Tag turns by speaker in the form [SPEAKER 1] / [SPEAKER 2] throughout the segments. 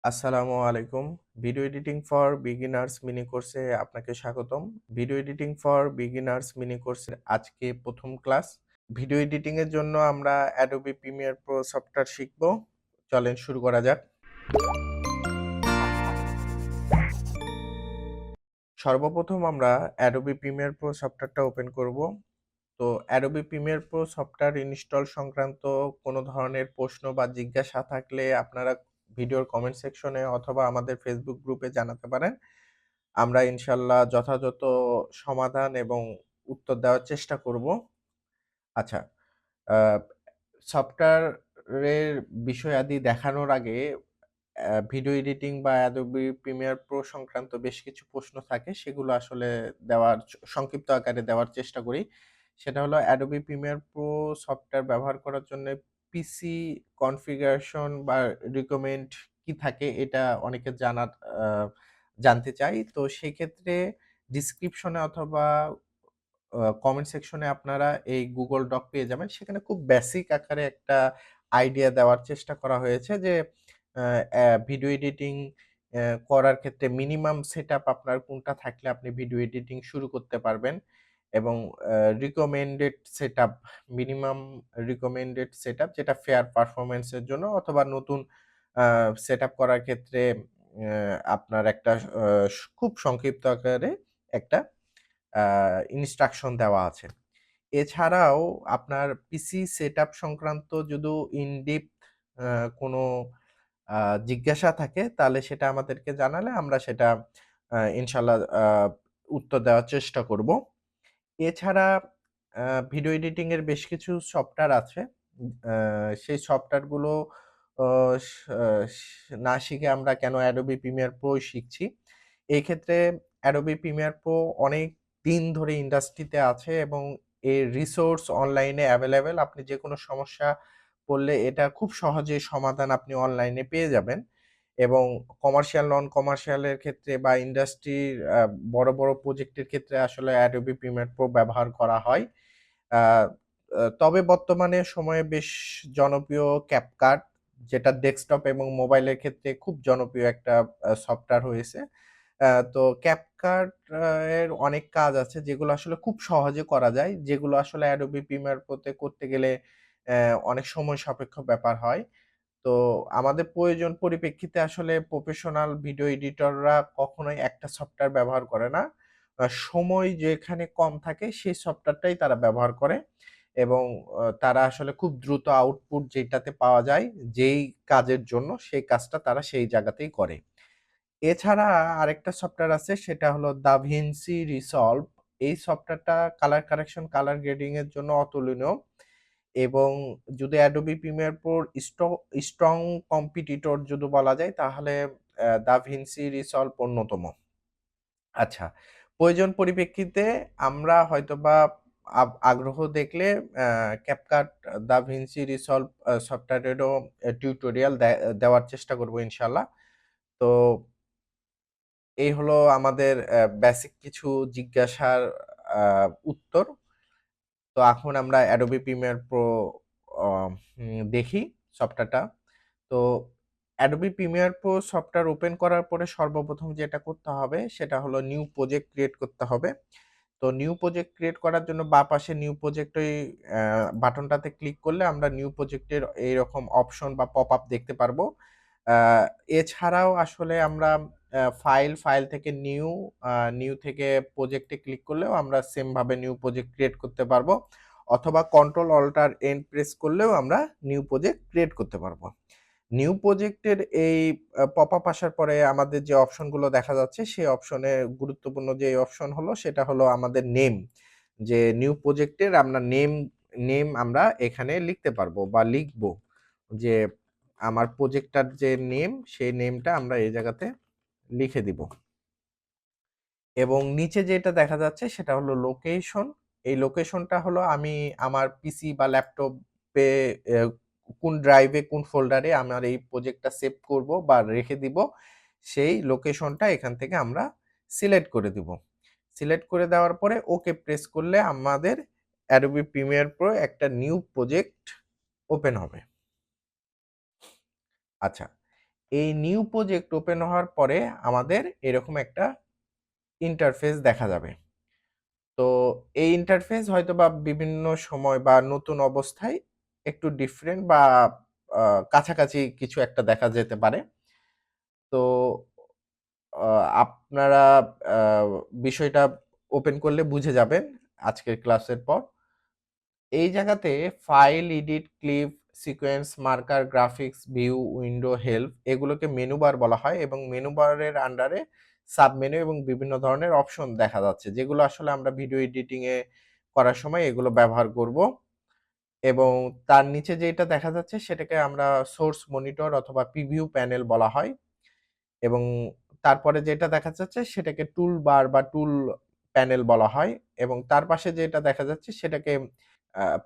[SPEAKER 1] আসসালামু আলাইকুম। Video editing for beginners mini কোর্সে আপনাকে স্বাগতম। Video editing for beginners mini কোর্সের আজকে ১ম ক্লাস। ভিডিও এডিটিং এর জন্য আমরা Adobe Premiere Pro সফটওয়্যার শিখব। চলেন শুরু করা যাক। সর্বপ্রথম আমরা Adobe Premiere Pro সফটওয়্যারটা ওপেন করব। তো Adobe Premiere Pro software install সংক্রান্ত কোনো ধরনের প্রশ্ন বা জিজ্ঞাসা থাকলে আপনারা ভিডিওর কমেন্ট সেকশনে অথবা আমাদের ফেসবুক গ্রুপে জানাতে পারেন। আমরা ইনশাআল্লাহ যথাযথ সমাধান এবং উত্তর দেওয়ার চেষ্টা করব। আচ্ছা, আ সফটওয়্যারের বিষয়াদি দেখানোর আগে ভিডিও এডিটিং বা Adobe Premiere Pro সংক্রান্ত বেশ কিছু প্রশ্ন থাকে, সেগুলো আসলে দেওয়ার সংক্ষিপ্ত আকারে দেওয়ার চেষ্টা করি। সেটা হলো Adobe Premiere Pro সফটওয়্যার ব্যবহার করার জন্যে পিসি কনফিগারেশন বা রিকমেন্ড কি থাকে এটা অনেকে আ জানতে চায়। তো সেক্ষেত্রে ডিসক্রিপশনে অথবা কমেন্ট সেকশনে আপনারা এই Google ডক পেয়ে যাবেন। সেখানে খুব বেসিক আকারে একটা আইডিয়া দেওয়ার চেষ্টা করা হয়েছে যে আ ভিডিও এডিটিং করার ক্ষেত্রে মিনিমাম সেটআপ আপনার কোনটা থাকলে আপনি ভিডিও এডিটিং শুরু করতে পারবেন এবং recommended setup minimum recommended setup যেটা ফেয়ার পারফরম্যান্স এর জন্য অথবা নতুন আ সেটআপ করার ক্ষেত্রে আপনার একটা খুব সংক্ষিপ্ত আকারে একটা আ ইনস্ট্রাকশন দেওয়া আছে। এছাড়াও আপনার পিসি সেটআপ সংক্রান্ত যদি ইন ডেপথ আ কোনো আ জিজ্ঞাসা থাকে তাহলে সেটা আমাদেরকে জানালে আমরা সেটা ইনশাআল্লাহ উত্তর দেওয়ার চেষ্টা করব। এছাড়া আ ভিডিও এডিটিং এর বেশ কিছু সফটওয়্যার আছে। আ সেই সফটওয়্যারগুলো অ স স না শিখে আমরা কেন Adobe Premiere Pro শিখছি? এই ক্ষেত্রে Adobe Premiere Pro অনেক দিন ধরে ইন্ডাস্ট্রিতে আছে এবং এর রিসোর্স অনলাইনে এভেইলেবল। আপনি যেকোনো সমস্যা পড়লে এটা খুব সহজেই সমাধান আপনি অনলাইনে পেয়ে যাবেন এবং কমার্শিয়াল, নন কমার্শিয়াল এর ক্ষেত্রে বা ইন্ডাস্ট্রির বড়, বড় প্রজেক্টের ক্ষেত্রে আসলে Adobe Premiere Pro ব্যবহার করা হয়। আ আ তবে বর্তমানে সময়ে বেশ জনপ্রিয় CapCut যেটা ডেস্কটপ এবং মোবাইলের ক্ষেত্রে খুব জনপ্রিয় একটা সফটওয়্যার হয়েছে। তো CapCut এর অনেক কাজ আছে যেগুলো আসলে খুব সহজে করা যায়। যেগুলো আসলে Adobe Premiere Pro তে করতে গেলে অনেক সময় সাপেক্ষ ব্যাপার হয়। তো আমাদের প্রয়োজন পরিপ্রেক্ষিতে আসলে প্রফেশনাল ভিডিও এডিটররা কখনোই একটা সফটওয়্যার ব্যবহার করে না। সময় যেখানে কম থাকে সেই সফটওয়্যারটাই তারা ব্যবহার করে এবং তারা আসলে খুব দ্রুত আউটপুট যেটাতে পাওয়া যায়, যেই কাজের জন্য সেই কাজটা তারা সেই জায়গাতেই করে। এছাড়া আরেকটা সফটওয়্যার আছে সেটা হলো DaVinci Resolve। এই সফটওয়্যারটা কালার কারেকশন, কালার গ্রেডিং এর জন্য অতুলনীয় এবং যদি Adobe Premiere Pro strong competitor যদি বলা যায় তাহলে DaVinci Resolve অন্যতম। আচ্ছা, প্রয়োজন পরিপ্রেক্ষিতে আমরা হয়তোবা আগ্রহ দেখলে আ CapCut, DaVinci Resolve সফটওয়্যারেরও টিউটোরিয়াল দেওয়ার চেষ্টা করব ইনশাআল্লাহ। তো এই হলো আমাদের বেসিক কিছু জিজ্ঞাসার আ উত্তর। তো এখন আমরা Adobe Premiere Pro অ দেখি সফটওয়্যারটা। তো Adobe Premiere Pro software open করার পরে সর্বপ্রথম যেটা করতে হবে সেটা হলো নিউ প্রজেক্ট ক্রিয়েট করতে হবে। তো নিউ প্রজেক্ট ক্রিয়েট করার জন্য বাঁ পাশে নিউ প্রজেক্ট ওই বাটনটাতে ক্লিক করলে আমরা নিউ প্রজেক্টের এইরকম অপশন বা পপআপ দেখতে পারবো। আ এছাড়াও আসলে আমরা ফাইল থেকে নিউ থেকে প্রজেক্টে ক্লিক করলেও আমরা সেম ভাবে নিউ প্রজেক্ট ক্রিয়েট করতে পারবো। অথবা কন্ট্রোল অল্টার এন প্রেস করলেও আমরা নিউ প্রজেক্ট ক্রিয়েট করতে পারবো। নিউ প্রজেক্টের এই পপআপ আসার পরে আমাদের যে অপশনগুলো দেখা যাচ্ছে, সেই অপশনে গুরুত্বপূর্ণ যে অপশন হলো সেটা হলো আমাদের নেম। যে নিউ প্রজেক্টের আমরা নেম আমরা এখানে লিখতে পারবো বা লিখবো। যে আমার প্রজেক্টটার যে নেম, সেই নেমটা আমরা এই জায়গাতে লিখে দিব। এবং নিচে যেটা দেখা যাচ্ছে সেটা হলো লোকেশন। এই লোকেশনটা হলো আমি আমার পিসি বা ল্যাপটপে কোন ড্রাইভে, কোন ফোল্ডারে আমার এই প্রজেক্টটা সেভ করব বা রেখে দিব, সেই লোকেশনটা এখান থেকে আমরা সিলেক্ট করে দিব। সিলেক্ট করে দেওয়ার পরে ওকে প্রেস করলে আমাদের Adobe Premiere Pro একটা নিউ প্রজেক্ট ওপেন হবে। আচ্ছা। এই নিউ প্রজেক্ট ওপেন হওয়ার পরে আমাদের এরকম একটা ইন্টারফেস দেখা যাবে। তো এই ইন্টারফেস হয়তোবা বিভিন্ন সময় বা নতুন অবস্থায় একটু ডিফারেন্ট বা কাছাকাছি কিছু একটা দেখা যেতে পারে। তো আ আপনারা আ বিষয়টা ওপেন করলে বুঝে যাবেন আজকের ক্লাসের পর। এই জায়গাতে file, edit, clip, sequence, marker, graphics, view, window, help এগুলোকে মেনু বার বলা হয় এবং মেনু বারের আন্ডারে সাব মেনু এবং বিভিন্ন ধরনের অপশন দেখা যাচ্ছে, যেগুলো আসলে আমরা ভিডিও এডিটিং এ করার সময় এগুলো ব্যবহার করব। এবং তার নিচে যেটা দেখা যাচ্ছে সেটাকে আমরা সোর্স মনিটর অথবা প্রিভিউ প্যানেল বলা হয় এবং তারপরে যেটা দেখা যাচ্ছে সেটাকে টুল বার বা টুল প্যানেল বলা হয় এবং তার পাশে যেটা দেখা যাচ্ছে সেটাকে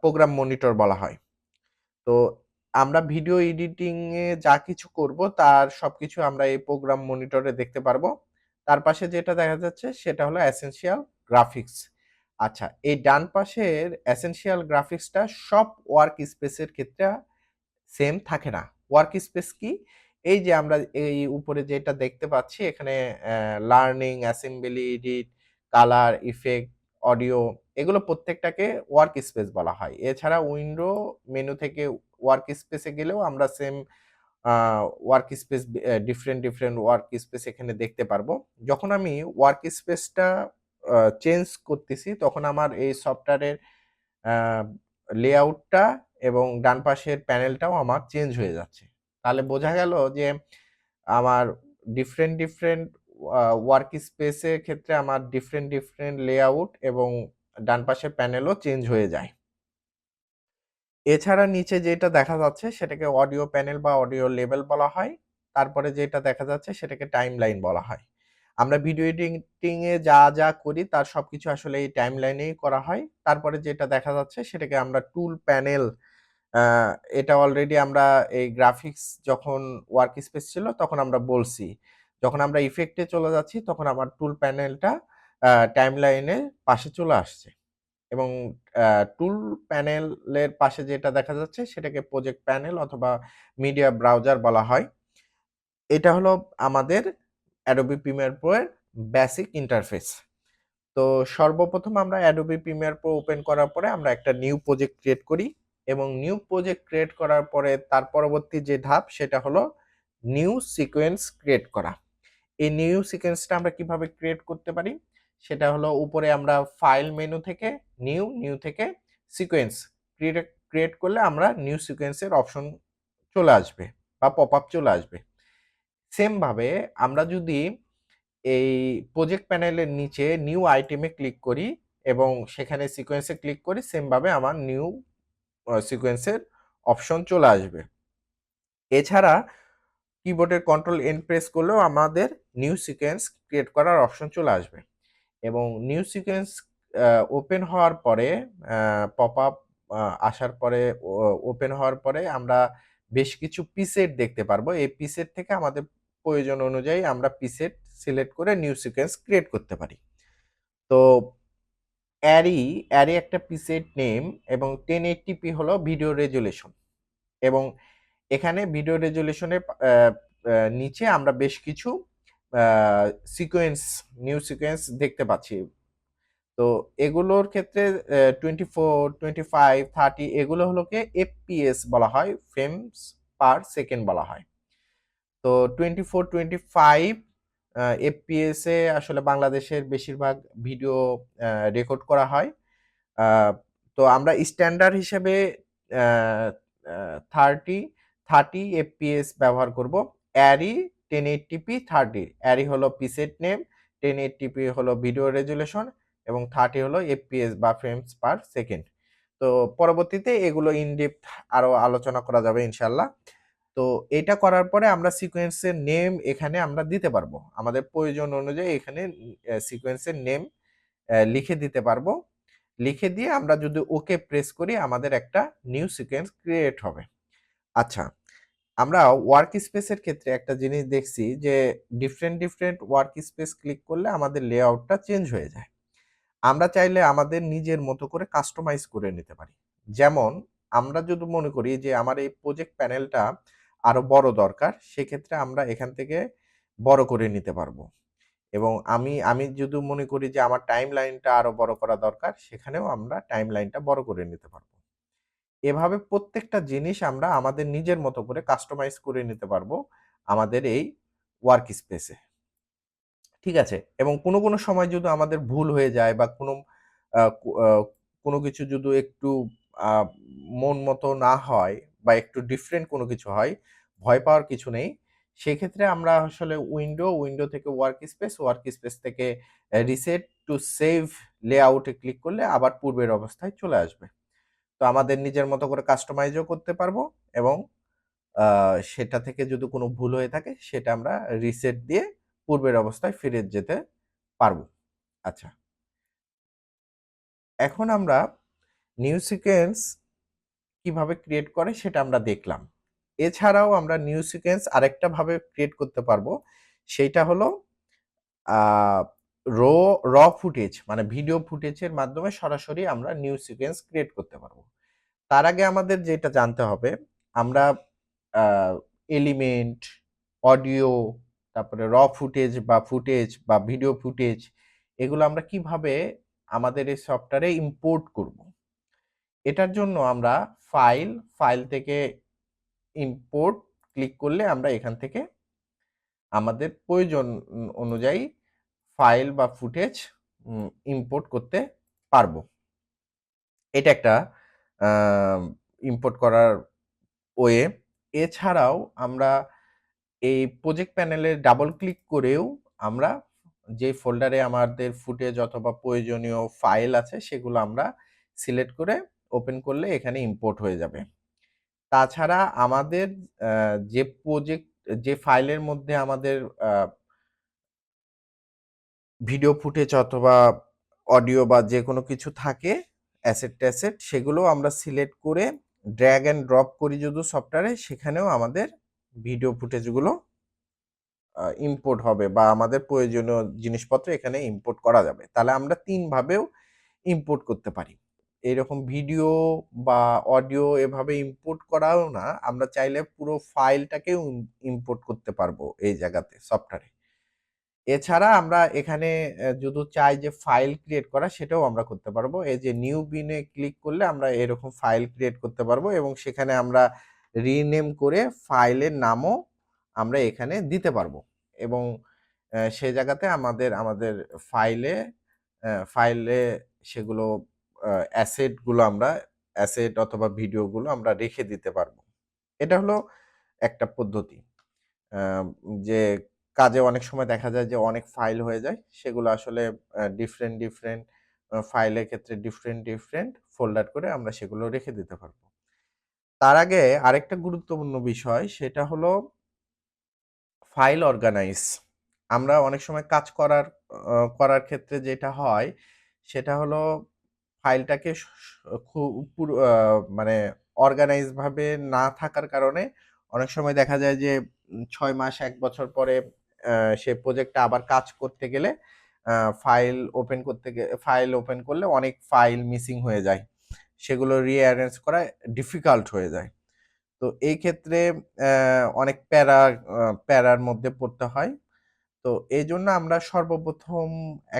[SPEAKER 1] প্রোগ্রাম মনিটর বলা হয়। তো আমরা ভিডিও এডিটিং এ যা কিছু করব তার সবকিছু আমরা এই প্রোগ্রাম মনিটরে দেখতে পারবো। তার পাশে যেটা দেখা যাচ্ছে সেটা হলো এসেনশিয়াল গ্রাফিক্স। আচ্ছা, এই ডান পাশের এসেনশিয়াল গ্রাফিক্সটা সব ওয়ার্ক স্পেসের ক্ষেত্রে সেম থাকে না। ওয়ার্ক স্পেস কি? এই যে আমরা এই উপরে যেটা দেখতে পাচ্ছি এখানে learning, assembly, edit, colour, effect, audio এগুলো প্রত্যেকটাকে ওয়ার্ক স্পেস বলা হয়। এছাড়া উইন্ডো মেনু থেকে ওয়ার্ক স্পেসে গেলেও আমরা same uh work space different work space এখানে দেখতে পারবো। যখন আমি ওয়ার্ক স্পেসটা চেঞ্জ করতেছি তখন আমার এই সফটওয়্যারের আ লেআউটটা এবং ডান পাশের প্যানেলটাও আমার চেঞ্জ হয়ে যাচ্ছে। তাহলে বোঝা গেল যে আমার ডিফারেন্ট ওয়ার্ক স্পেসের ক্ষেত্রে আমার ডিফারেন্ট লেআউট এবং ডান পাশের প্যানেলও চেঞ্জ হয়ে যায়। এছাড়া নিচে যেটা দেখা যাচ্ছে সেটাকে অডিও প্যানেল বা অডিও লেভেল বলা হয়। তারপরে যেটা দেখা যাচ্ছে সেটাকে টাইমলাইন বলা হয়। আমরা ভিডিও এডিটিং এ যা করি তার সবকিছু আসলে এই টাইমলাইনেই করা হয়। তারপরে যেটা দেখা যাচ্ছে সেটাকে আমরা টুল প্যানেল আ এটা অলরেডি আমরা এই গ্রাফিক্স যখন ওয়ার্ক স্পেস ছিল তখন আমরা বলছি। যখন আমরা ইফেক্ট এ চলে যাচ্ছি তখন আমার টুল প্যানেলটা টাইমলাইনের পাশে চলে আসছে। এবং আ টুল প্যানেলের পাশে যেটা দেখা যাচ্ছে সেটাকে প্রজেক্ট প্যানেল অথবা মিডিয়া ব্রাউজার বলা হয়। এটা হলো আমাদের Adobe Premiere Pro এর বেসিক ইন্টারফেস। তো সর্বপ্রথম আমরা Adobe Premiere Pro ওপেন করার পরে আমরা একটা নিউ প্রজেক্ট ক্রিয়েট করি এবং নিউ প্রজেক্ট ক্রিয়েট করার পরে তার পরবর্তী যে ধাপ সেটা হলো নিউ সিকোয়েন্স ক্রিয়েট করা। এই নিউ সিকোয়েন্সটা আমরা কিভাবে ক্রিয়েট করতে পারি? সেটা হলো উপরে আমরা ফাইল মেনু থেকে নিউ থেকে সিকোয়েন্স ক্রিয়েট করলে আমরা নিউ সিকোয়েন্স এর অপশন চলে আসবে বা পপআপ চলে আসবে। সেম ভাবে আমরা যদি এই প্রজেক্ট প্যানেলের নিচে নিউ আইটেমে ক্লিক করি এবং সেখানে সিকোয়েন্সে ক্লিক করি, সেম ভাবে আমার নিউ সিকোয়েন্সের অপশন চলে আসবে। এছাড়া কিবোর্ডের কন্ট্রোল এন প্রেস করলেও আমাদের নিউ সিকোয়েন্স ক্রিয়েট করার অপশন চলে আসবে এবং নিউ সিকোয়েন্স আ ওপেন হওয়ার পরে আ পপআপ আসার পরে ওপেন হওয়ার পরে আমরা বেশ কিছু প্রিসেট দেখতে পারবো। এই প্রিসেট থেকে আমাদের প্রয়োজন অনুযায়ী আমরা প্রিসেট সিলেক্ট করে নিউ সিকোয়েন্স ক্রিয়েট করতে পারি। তো অ্যারি একটা প্রিসেট নেম এবং 1080p হলো ভিডিও রেজোলিউশন এবং এখানে ভিডিও রেজোলিউশনের আ আ নিচে আমরা বেশ কিছু আ সিকোয়েন্স, নিউ সিকোয়েন্স দেখতে পাচ্ছি। তো এগুলোর ক্ষেত্রে 24, 25, 30 এগুলো হলোকে এফপিএস বলা হয়, ফ্রেমস পার সেকেন্ড বলা হয়। তো 24, 25 এফপিএস এ আসলে বাংলাদেশের বেশিরভাগ ভিডিও আ রেকর্ড করা হয়। আ তো আমরা স্ট্যান্ডার্ড হিসেবে আ আ 30 এফপিএস ব্যবহার করব। অ্যারি 1080p 30 অ্যারি হলো প্রিসেট নেম, 1080p হলো ভিডিও রেজোলিউশন এবং 30 হলো এফপিএস বা ফ্রেমস পার সেকেন্ড। তো পরবর্তীতে এগুলো ইন ডেপথ আরো আলোচনা করা যাবে ইনশাআল্লাহ। তো এটা করার পরে আমরা সিকোয়েন্সের নেম এখানে আমরা দিতে পারবো। আমাদের প্রয়োজন অনুযায়ী এখানে সিকোয়েন্সের নেম লিখে দিতে পারবো। লিখে দিয়ে আমরা যদি ওকে প্রেস করি আমাদের একটা নিউ সিকোয়েন্স ক্রিয়েট হবে। আচ্ছা, আমরা ওয়ার্ক স্পেসের ক্ষেত্রে একটা জিনিস দেখছি যে ডিফারেন্ট ওয়ার্ক স্পেস ক্লিক করলে আমাদের লেআউটটা চেঞ্জ হয়ে যায়। আমরা চাইলে আমাদের নিজের মতো করে কাস্টমাইজ করে নিতে পারি। যেমন আমরা যদি মনে করি যে আমার এই প্রজেক্ট প্যানেলটা আরো বড় দরকার, সেক্ষেত্রে আমরা এখান থেকে বড় করে নিতে পারবো। এবং আমি যদি মনে করি যে আমার টাইমলাইনটা আরো বড় করা দরকার, সেখানেও আমরা টাইমলাইনটা বড় করে নিতে পারবো। এভাবে প্রত্যেকটা জিনিস আমরা আমাদের নিজের মতো করে কাস্টমাইজ করে নিতে পারবো আমাদের এই ওয়ার্ক স্পেসে। ঠিক আছে? এবং কোনো সময় যদি আমাদের ভুল হয়ে যায় বা কোনো আ কু আ কোনো কিছু যদি একটু আ মন মতো না হয় বা একটু ডিফারেন্ট কোনো কিছু হয়, ভয় পাওয়ার কিছু নেই। সেক্ষেত্রে আমরা আসলে উইন্ডো থেকে ওয়ার্ক স্পেস থেকে reset to save layout A click করলে আবার পূর্বের অবস্থায় চলে আসবে। তো আমাদের নিজের মতো করে কাস্টমাইজও করতে পারবো এবং আ সেটা থেকে যদি কোনো ভুল হয়ে থাকে সেটা আমরা রিসেট দিয়ে পূর্বের অবস্থায় ফিরে যেতে পারবো। আচ্ছা। এখন আমরা নিউ সিকোয়েন্স কিভাবে ক্রিয়েট করে সেটা আমরা দেখলাম। এছাড়াও আমরা নিউ সিকোয়েন্স আরেকটা ভাবে ক্রিয়েট করতে পারবো। সেইটা হলো আ র র ফুটেজ মানে ভিডিও ফুটেজের মাধ্যমে সরাসরি আমরা নিউ সিকোয়েন্স ক্রিয়েট করতে পারবো। তার আগে আমাদের যেটা জানতে হবে, আমরা আ এলিমেন্ট, অডিও, তারপরে ফুটেজ বা ভিডিও ফুটেজ এগুলো আমরা কিভাবে আমাদের এই সফটওয়্যারে ইম্পোর্ট করব? এটার জন্য আমরা ফাইল থেকে ইম্পোর্ট ক্লিক করলে আমরা এখান থেকে আমাদের প্রয়োজন অনুযায়ী ফাইল বা ফুটেজ ইম্পোর্ট করতে পারবো। এটা একটা আ ইম্পোর্ট করার ওয়ে। এছাড়াও আমরা এই প্রজেক্ট প্যানেলে ডাবল ক্লিক করেও আমরা যে ফোল্ডারে আমাদের ফুটেজ অথবা প্রয়োজনীয় ফাইল আছে সেগুলো আমরা সিলেক্ট করে ওপেন করলে এখানে ইম্পোর্ট হয়ে যাবে। তাছাড়া আমাদের আ যে ফাইলের মধ্যে আমাদের আ ভিডিও ফুটেজ অথবা অডিও বা যেকোনো কিছু থাকে অ্যাসেট-ট্যাসেট সেগুলোও আমরা সিলেক্ট করে ড্র্যাগ অ্যান্ড ড্রপ করি যদি সফটওয়্যারে সেখানেও আমাদের ভিডিও ফুটেজগুলো ইম্পোর্ট হবে বা আমাদের প্রয়োজনীয় জিনিসপত্র এখানে ইম্পোর্ট করা যাবে। তাহলে আমরা ৩ ভাবেও ইম্পোর্ট করতে পারি। এরকম ভিডিও বা অডিও এভাবে ইম্পোর্ট করাও না, আমরা চাইলে পুরো ফাইলটাকেও ইম্পোর্ট করতে পারবো এই জায়গাতে সফটওয়্যারে। এছাড়া আমরা এখানে যদি চাই যে ফাইল ক্রিয়েট করা সেটাও আমরা করতে পারবো। এই যে নিউ বিন এ ক্লিক করলে আমরা এরকম ফাইল ক্রিয়েট করতে পারবো এবং সেখানে আমরা রিনেম করে ফাইলের নামও আমরা এখানে দিতে পারবো। এবং সে জায়গাতে আমাদের ফাইলে সেগুলো অ্যাসেট অথবা ভিডিওগুলো আমরা রেখে দিতে পারবো। এটা হলো একটা পদ্ধতি। আম যে কাজে অনেক সময় দেখা যায় যে অনেক ফাইল হয়ে যায়। সেগুলো আসলে ডিফারেন্ট ফাইলের ক্ষেত্রে ডিফারেন্ট ফোল্ডার করে আমরা সেগুলো রেখে দিতে পারবো। তার আগে আরেকটা গুরুত্বপূর্ণ বিষয় সেটা হলো ফাইল অর্গানাইজ। আমরা অনেক সময় কাজ করার ক্ষেত্রে যেটা হয় সেটা হলো ফাইলটাকে স স খু পুরো মানে অর্গানাইজ ভাবে না থাকার কারণে অনেক সময় দেখা যায় যে ৬ মাস ১ বছর পরে আ সে প্রজেক্টটা আবার কাজ করতে গেলে আ ফাইল ওপেন করলে অনেক ফাইল মিসিং হয়ে যায়। সেগুলো রিঅ্যারেঞ্জ করা ডিফিকাল্ট হয়ে যায়। তো এই ক্ষেত্রে অনেক প্যারার মধ্যে পড়তে হয়। তো এইজন্য আমরা সর্বপ্রথম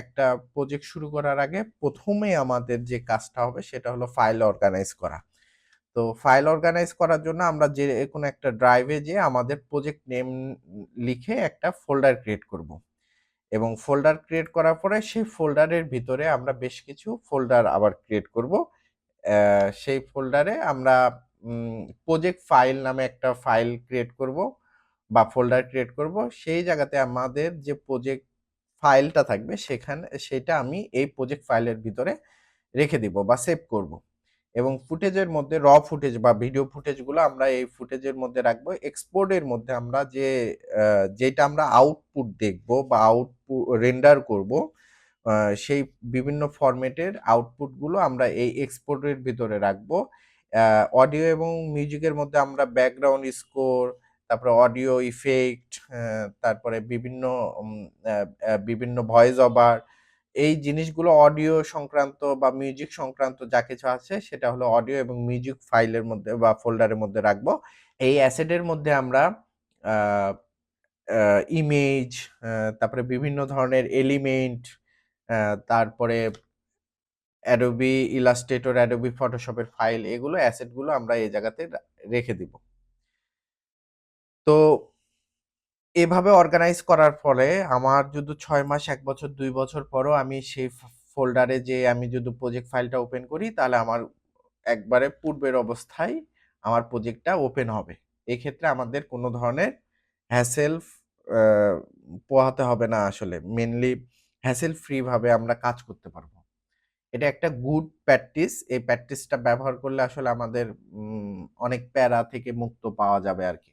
[SPEAKER 1] একটা প্রজেক্ট শুরু করার আগে ১ম এই আমাদের যে কাজটা হবে সেটা হলো ফাইল অর্গানাইজ করা। তো ফাইল অর্গানাইজ করার জন্য আমরা যেকোনো একটা ড্রাইভে যেয়ে আমাদের প্রজেক্ট নেম লিখে একটা ফোল্ডার ক্রিয়েট করব। এবং ফোল্ডার ক্রিয়েট করার পরে সেই ফোল্ডারের ভিতরে আমরা বেশ কিছু ফোল্ডার আবার ক্রিয়েট করব। সেই ফোল্ডারে আমরা প্রজেক্ট ফাইল নামে একটা ফাইল ক্রিয়েট করব বা ফোল্ডার ক্রিয়েট করব। সেই জায়গাতে আমাদের যে প্রজেক্ট ফাইলটা থাকবে সেটা আমি এই প্রজেক্ট ফাইলের ভিতরে রেখে দিব বা সেভ করব। এবং ফুটেজের মধ্যে ফুটেজ বা ভিডিও ফুটেজগুলো আমরা এই ফুটেজের মধ্যে রাখবো। এক্সপোর্ট এর মধ্যে আমরা যেটা আমরা আউটপুট দেখব বা রেন্ডার করব, আ সেই বিভিন্ন ফরমেটের আউটপুট গুলো আমরা এই এক্সপোর্ট এর ভিতরে রাখবো। অডিও এবং মিউজিকের মধ্যে আমরা ব্যাকগ্রাউন্ড স্কোর, তারপরে অডিও ইফেক্ট, তারপরে উম আ আ বিভিন্ন ভয়েস ওভার এই জিনিসগুলো অডিও সংক্রান্ত বা মিউজিক সংক্রান্ত যা কিছু আছে সেটা হলো অডিও এবং মিউজিক ফাইলের মধ্যে বা ফোল্ডারের মধ্যে রাখবো। এই অ্যাসেটের মধ্যে আমরা আহ, ইমেজ, তারপরে বিভিন্ন ধরনের এলিমেন্ট, তারপরে অ্যাডোবি ইলাস্ট্রেটর, অ্যাডোবি ফটোশপের ফাইল, এগুলো অ্যাসেটগুলো আমরা এই জায়গাতে রেখে দিব। তো এভাবে অর্গানাইজ করার ফলে আমার যদি ৬ মাস, ১ বছর, ২ বছর পরও আমি সেই ফোল্ডারে যেয়ে আমি যদি প্রজেক্ট ফাইলটা ওপেন করি, তাহলে আমার একবারে পূর্বের অবস্থায় আমার প্রজেক্টটা ওপেন হবে। এক্ষেত্রে আমাদের কোনো ধরনের হ্যাসেল আ পোহাতে হবে না আসলে। মেইনলি হ্যাসেল ফ্রি ভাবে আমরা কাজ করতে পারবো। এটা একটা গুড প্র্যাকটিস। এই প্র্যাকটিসটা ব্যবহার করলে আসলে আমাদের অনেক প্যারা থেকে মুক্ত পাওয়া যাবে আরকি।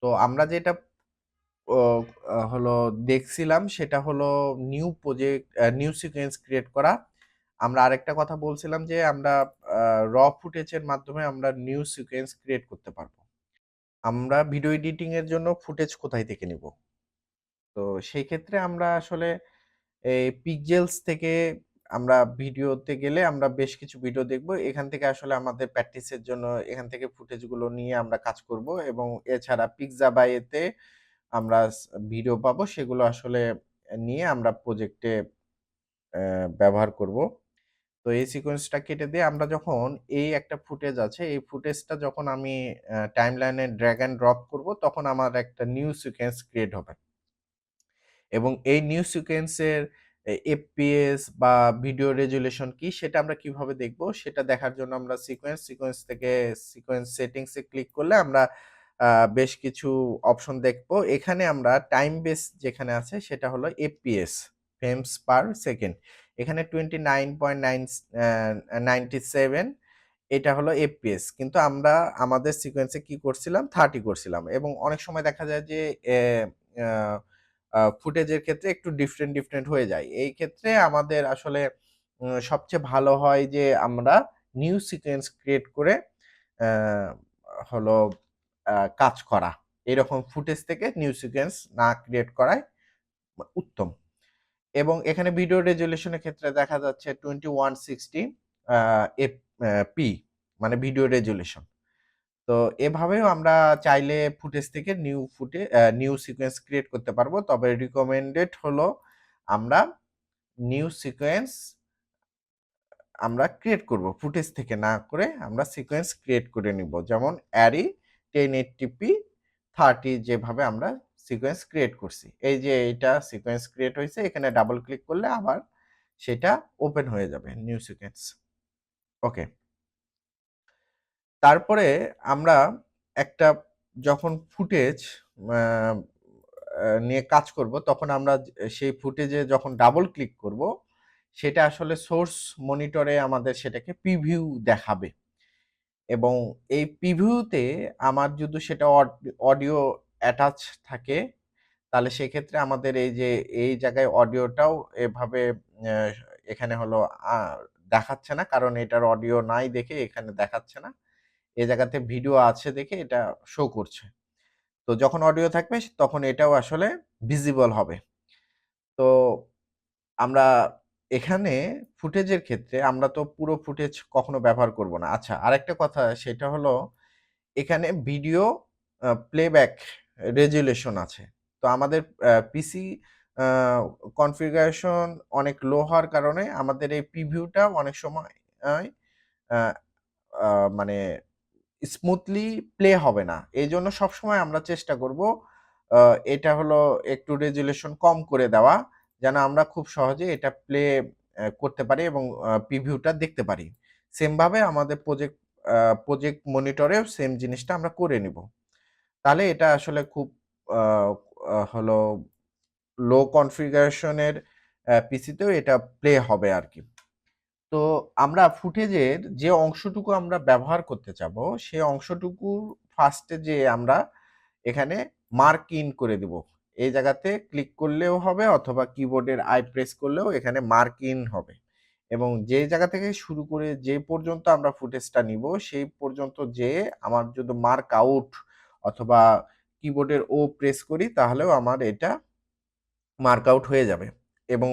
[SPEAKER 1] তো আমরা যেটা ও হলো দেখছিলাম সেটা হলো নিউ সিকোয়েন্স ক্রিয়েট করা। আমরা আরেকটা কথা বলছিলাম যে আমরা আ র ফুটেজের মাধ্যমে আমরা নিউ সিকোয়েন্স ক্রিয়েট করতে পারবো। আমরা ভিডিও এডিটিং এর জন্য ফুটেজ কোথায় থেকে নিব? তো সেই ক্ষেত্রে আমরা আসলে এই পিক্সেলস থেকে আমরা ভিডিওতে গেলে আমরা বেশ কিছু ভিডিও দেখব। এখান থেকে আসলে আমাদের প্র্যাকটিসের জন্য এখান থেকে ফুটেজগুলো নিয়ে আমরা কাজ করব এবং এছাড়া পিক্সাবাইতে আমরা ভিডিও পাবো, সেগুলো আসলে নিয়ে আমরা প্রজেক্টে ব্যবহার করব। তো এই সিকোয়েন্সটা কেটে দিয়ে আমরা যখন এই একটা ফুটেজ আছে, এই ফুটেজটা যখন আমি টাইমলাইনে ড্র্যাগ অ্যান্ড ড্রপ করব, তখন আমার একটা নিউ সিকোয়েন্স ক্রিয়েট হবে। এবং এই নিউ সিকোয়েন্সের এফপিএস বা ভিডিও রেজুলেশন কি সেটা আমরা কিভাবে দেখব? সেটা দেখার জন্য আমরা সিকোয়েন্স থেকে সিকোয়েন্স সেটিংস এ ক্লিক করলে আমরা আ বেশ কিছু অপশন দেখব। এখানে আমরা টাইম বেস যেখানে আছে সেটা হলো এফপিএস, ফ্রেমস পার সেকেন্ড। এখানে 29.9 97 এটা হলো এফপিএস। কিন্তু আমরা আমাদের সিকোয়েন্সে কি করছিলাম? 30 করছিলাম এবং অনেক সময় দেখা যায় যে এ আ ফুটেজের ক্ষেত্রে একটু ডিফারেন্ট হয়ে যায়। এই ক্ষেত্রে আমাদের আসলে সবচেয়ে ভালো হয় যে আমরা নিউ সিকোয়েন্স ক্রিয়েট করে অ্যা হলো কাজ করা। এরকম ফুটেজ থেকে নিউ সিকোয়েন্স না ক্রিয়েট করাই উত্তম। এবং এখানে ভিডিও রেজোলিউশন এর ক্ষেত্রে দেখা যাচ্ছে 2160 আ এফ পি, মানে ভিডিও রেজোলিউশন। তো এভাবেও আমরা চাইলে ফুটেজ থেকে নিউ সিকোয়েন্স ক্রিয়েট করতে পারবো। তবে রিকমেন্ডেড হলো আমরা নিউ সিকোয়েন্স আমরা ক্রিয়েট করব। ফুটেজ থেকে না করে আমরা সিকোয়েন্স ক্রিয়েট করে নিব। যেমন অ্যারি 1080p 30 যেভাবে আমরা সিকোয়েন্স ক্রিয়েট করছি। এই যে এইটা সিকোয়েন্স ক্রিয়েট হইছে, এখানে ডাবল ক্লিক করলে আবার সেটা ওপেন হয়ে যাবে নিউ সিকোয়েন্স। ওকে। তারপরে আমরা একটা যখন ফুটেজ আ নিয়ে কাজ করব, তখন আমরা সেই ফুটেজে যখন ডাবল ক্লিক করব, সেটা আসলে সোর্স মনিটরে আমাদের সেটাকে প্রিভিউ দেখাবে। এবং এই প্রিভিউতে আমার যদি সেটা অডিও অ্যাটাচ থাকে, তাহলে সেক্ষেত্রে আমাদের এই যে এই জায়গায় অডিওটাও এভাবে অ্যা এখানে হলো আ দেখাচ্ছে না। কারণ এটার অডিও নাই দেখে এখানে দেখাচ্ছে না। এ জায়গাতে ভিডিও আছে দেখে এটা শো করছে। তো যখন অডিও থাকবে তখন এটাও আসলে ভিজিবল হবে। তো আমরা এখানে ফুটেজের ক্ষেত্রে আমরা তো পুরো ফুটেজ কখনো ব্যবহার করব না। আচ্ছা, আরেকটা কথা সেটা হলো এখানে ভিডিও প্লেব্যাক রেজোলিউশন আছে। তো আমাদের পিসি আ কনফিগারেশন অনেক লো হওয়ার কারণে আমাদের এই প্রিভিউটা অনেক সময় আ আ মানে স্মুথলি প্লে হবে না। এইজন্য সবসময় আমরা চেষ্টা করব আ এটা হলো একটু রেজোলিউশন কম করে দেওয়া, যেন আমরা খুব সহজে এটা প্লে করতে পারি এবং প্রিভিউটা দেখতে পারি। সেম ভাবে আমাদের প্রজেক্ট মনিটরেও সেম জিনিসটা আমরা করে নিব। তাহলে এটা আসলে খুব আ হলো লো কনফিগারেশন এর পিসিতেও এটা প্লে হবে আরকি। তো আমরা ফুটেজের যে অংশটুকু আমরা ব্যবহার করতে চাবো, সে অংশটুকু ফার্স্ট এ যেয়ে আমরা এখানে মার্ক ইন করে দিব। এই জায়গাতে ক্লিক করলেও হবে অথবা কিবোর্ডের আই প্রেস করলেও এখানে মার্ক ইন হবে। এবং যে জায়গা থেকে শুরু করে যে পর্যন্ত আমরা ফুটেজটা নিব, সেই পর্যন্ত যেয়ে আমার যদি মার্ক আউট অথবা কিবোর্ডের ও প্রেস করি, তাহলেও আমার এটা মার্ক আউট হয়ে যাবে। এবং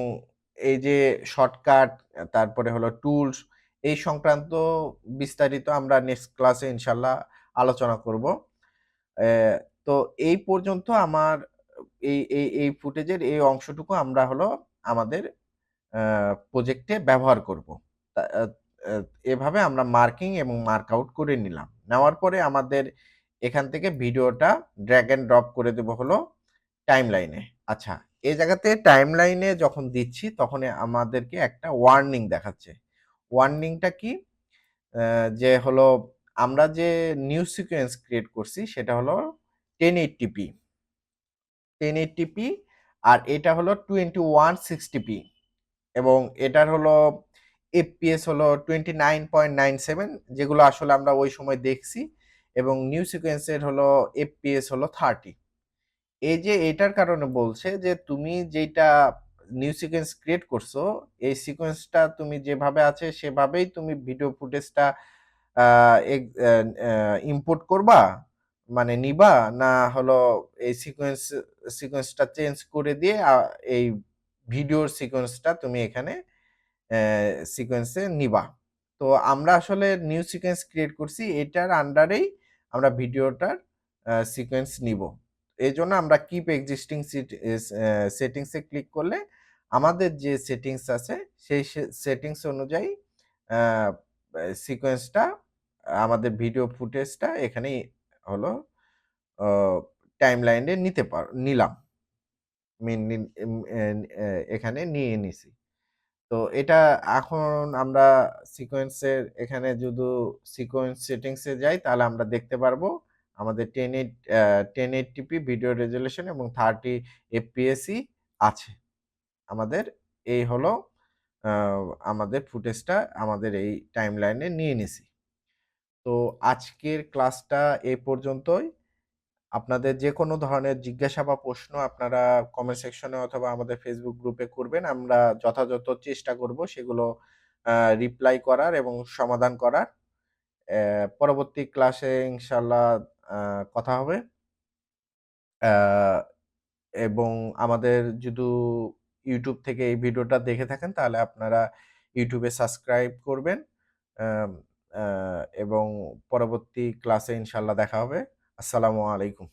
[SPEAKER 1] এই যে শর্টকাট, তারপরে হলো টুলস, এই সংক্রান্ত বিস্তারিত আমরা নেক্সট ক্লাসে ইনশাআল্লাহ আলোচনা করব। তো এই পর্যন্ত আমার এই ফুটেজের এই অংশটুকু আমরা হলো আমাদের প্রজেক্টে ব্যবহার করব। তা এভাবে আমরা মার্কিং এবং মার্ক আউট করে নিলাম। নেওয়ার পরে আমাদের এখান থেকে ভিডিওটা ড্র্যাগ অ্যান্ড ড্রপ করে দেব হলো টাইমলাইনে। আচ্ছা, এই জায়গাতে টাইমলাইনে যখন দিচ্ছি তখন আমাদেরকে একটা ওয়ার্নিং দেখাচ্ছে। ওয়ার্নিংটা কি? যে হলো আমরা যে নিউজ সিকোয়েন্স ক্রিয়েট করছি সেটা হলো 1080p 1080p আর এটা হলো 2160p এবং এটার হলো এফপিএস হলো 29.97 যেগুলো আসলে আমরা ওই সময় দেখছি এবং নিউ সিকোয়েন্সের হলো এফপিএস হলো 30। এই যে এটার কারণে বলছে যে তুমি যেটা নিউ সিকোয়েন্স ক্রিয়েট করছো এই সিকোয়েন্সটা তুমি যেভাবে আছে সেভাবেই তুমি ভিডিও ফুটেজটা ইম্পোর্ট করবা মানে নিবা না হলো এই সিকোয়েন্সটা চেঞ্জ করে দিয়ে এই ভিডিওর সিকোয়েন্সটা তুমি এখানে সিকোয়েন্সে নিবা। তো আমরা আসলে নিউ সিকোয়েন্স ক্রিয়েট করছি এটার আন্ডারেই আমরা ভিডিওটার সিকোয়েন্স নিব। এজন্য আমরা কিপ এক্সিস্টিং সেটিংসে ক্লিক করলে আমাদের যে সেটিংস আছে সেই সেটিংস অনুযায়ী সিকোয়েন্সটা আমাদের ভিডিও ফুটেজটা এখানে হলো টাইমলাইনে নিলাম। এখানে নিয়ে নিছি। তো এটা এখন আমরা সিকোয়েন্সের এখানে যদি সিকোয়েন্স সেটিংসে যাই তাহলে আমরা দেখতে পারবো আমাদের 1080p ভিডিও রেজুলেশন এবং 30 এফপিএসই আছে। আমাদের এই হলো আমাদের ফুটেজটা আমাদের এই টাইমলাইনে নিয়ে নিছি। তো আজকের ক্লাসটা এই পর্যন্তই। আপনাদের যে কোনো ধরনের জিজ্ঞাসা বা প্রশ্ন আপনারা কমেন্ট সেকশনে অথবা আমাদের ফেসবুক গ্রুপে করবেন। আমরা যথাযথ চেষ্টা করব সেগুলো রিপ্লাই করার এবং সমাধান করার। পরবর্তী ক্লাসে ইনশাআল্লাহ কথা হবে। এবং আমাদের যদি ইউটিউব থেকে এই ভিডিওটা দেখে থাকেন তাহলে আপনারা ইউটিউবে সাবস্ক্রাইব করবেন। আম আ এবং পরবর্তী ক্লাসে ইনশাআল্লাহ দেখা হবে। আসসালামু আলাইকুম।